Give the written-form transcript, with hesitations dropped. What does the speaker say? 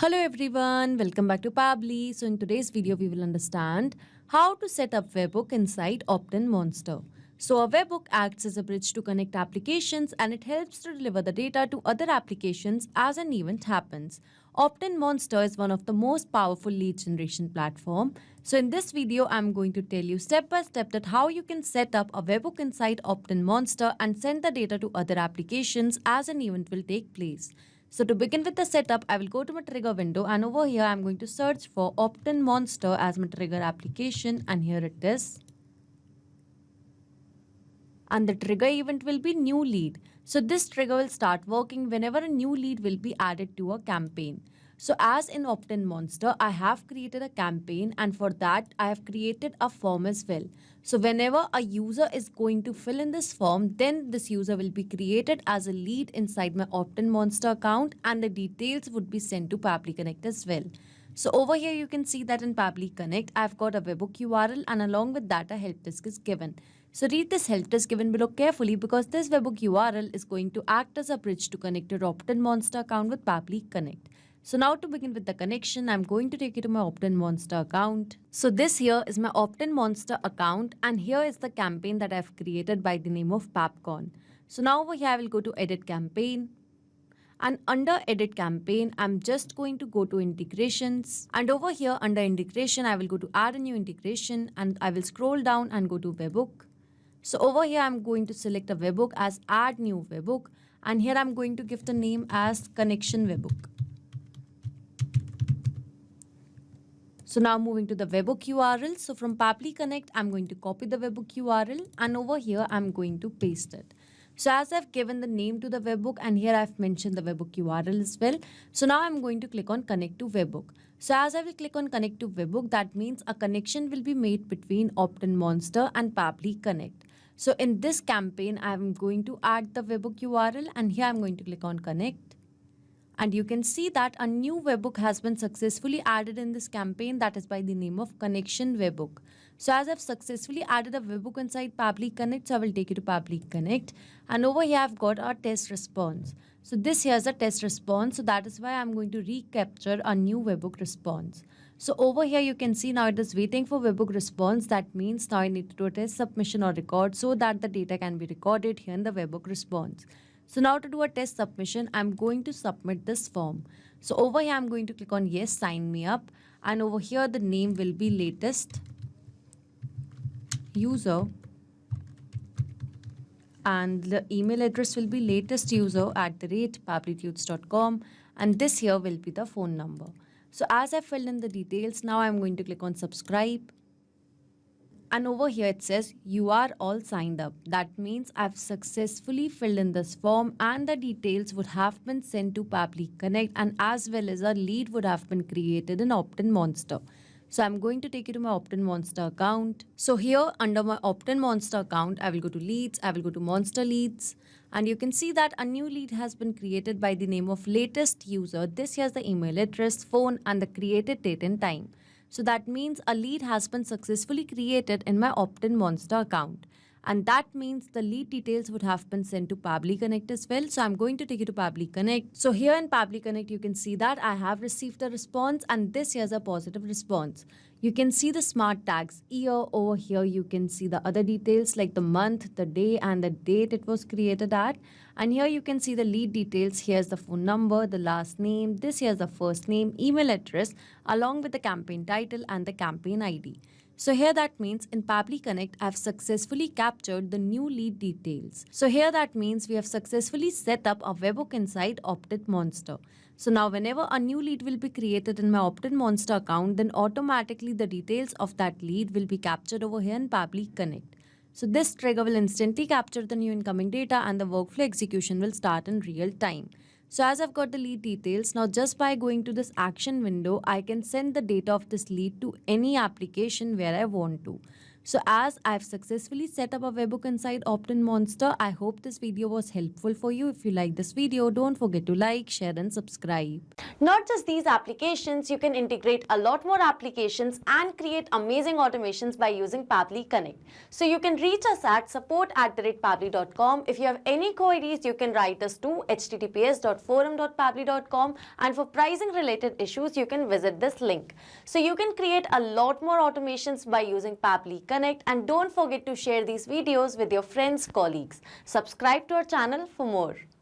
Hello everyone, welcome back to Pabbly. So in today's video, we will understand how to set up Webhook inside OptinMonster. So a Webhook acts as a bridge to connect applications and it helps to deliver the data to other applications as an event happens. OptinMonster is one of the most powerful lead generation platform. So in this video, I'm going to tell you step by step that how you can set up a Webhook inside OptinMonster and send the data to other applications as an event will take place. So to begin with the setup, I will go to my trigger window and over here I'm going to search for OptinMonster as my trigger application and here it is. And the trigger event will be new lead. So this trigger will start working whenever a new lead will be added to a campaign. So as in OptinMonster, I have created a campaign and for that I have created a form as well. So whenever a user is going to fill in this form, then this user will be created as a lead inside my OptinMonster account and the details would be sent to Pabbly Connect as well. So over here you can see that in Pabbly Connect, I've got a Webhook URL and along with that a help desk is given. So read this help desk given below carefully because this Webhook URL is going to act as a bridge to connect your OptinMonster account with Pabbly Connect. So now to begin with the connection, I'm going to take you to my OptinMonster account. So this here is my OptinMonster account and here is the campaign that I've created by the name of Papcon. So now over here I will go to edit campaign. And under edit campaign, I'm just going to go to integrations. And over here under integration, I will go to add a new integration and I will scroll down and go to Webhook. So over here, I'm going to select a Webhook as add new Webhook. And here I'm going to give the name as connection Webhook. So now moving to the Webhook URL. So from Pabbly Connect, I'm going to copy the Webhook URL and over here, I'm going to paste it. So as I've given the name to the Webhook and here I've mentioned the Webhook URL as well. So now I'm going to click on connect to Webhook. So as I will click on connect to Webhook, that means a connection will be made between OptinMonster and Pabbly Connect. So in this campaign, I'm going to add the Webhook URL and here I'm going to click on connect. And you can see that a new Webhook has been successfully added in this campaign that is by the name of connection Webhook. So as I've successfully added a Webhook inside Pabbly Connect, so I will take you to Pabbly Connect. And over here I've got our test response. So this here is a test response. So that is why I'm going to recapture a new Webhook response. So over here you can see now it is waiting for Webhook response. That means now I need to do a test submission or record so that the data can be recorded here in the Webhook response. So now to do a test submission, I'm going to submit this form. So over here, I'm going to click on yes, sign me up. And over here, the name will be latest user. And the email address will be latest_user@pabblytunes.com. And this here will be the phone number. So as I filled in the details, now I'm going to click on subscribe. And over here it says you are all signed up. That means I've successfully filled in this form and the details would have been sent to Pabbly Connect and as well as a lead would have been created in OptinMonster. So I'm going to take you to my OptinMonster account. So here under my OptinMonster account, I will go to leads, I will go to monster leads. And you can see that a new lead has been created by the name of latest user. This here's the email address, phone and the created date and time. So that means a lead has been successfully created in my OptinMonster account. And that means the lead details would have been sent to Pabbly Connect as well. So I'm going to take you to Pabbly Connect. So here in Pabbly Connect, you can see that I have received a response and this here's a positive response. You can see the smart tags year. Over here you can see the other details like the month, the day and the date it was created at. And here you can see the lead details. Here's the phone number, the last name, this here's the first name, email address along with the campaign title and the campaign ID. So here that means in Pabbly Connect, I've successfully captured the new lead details. So here that means we have successfully set up a Webhook inside OptinMonster. So now whenever a new lead will be created in my OptinMonster account, then automatically the details of that lead will be captured over here in Pabbly Connect. So this trigger will instantly capture the new incoming data and the workflow execution will start in real time. So as I've got the lead details, now just by going to this action window, I can send the data of this lead to any application where I want to. So as I've successfully set up a webhook inside OptinMonster, I hope this video was helpful for you. If you like this video, don't forget to like, share and subscribe. Not just these applications, you can integrate a lot more applications and create amazing automations by using Pabbly Connect. So you can reach us at support@pabbly.com. If you have any queries, you can write us to https://forum.pabbly.com, and for pricing related issues, you can visit this link. So you can create a lot more automations by using Pabbly Connect, and don't forget to share these videos with your friends, colleagues. Subscribe to our channel for more.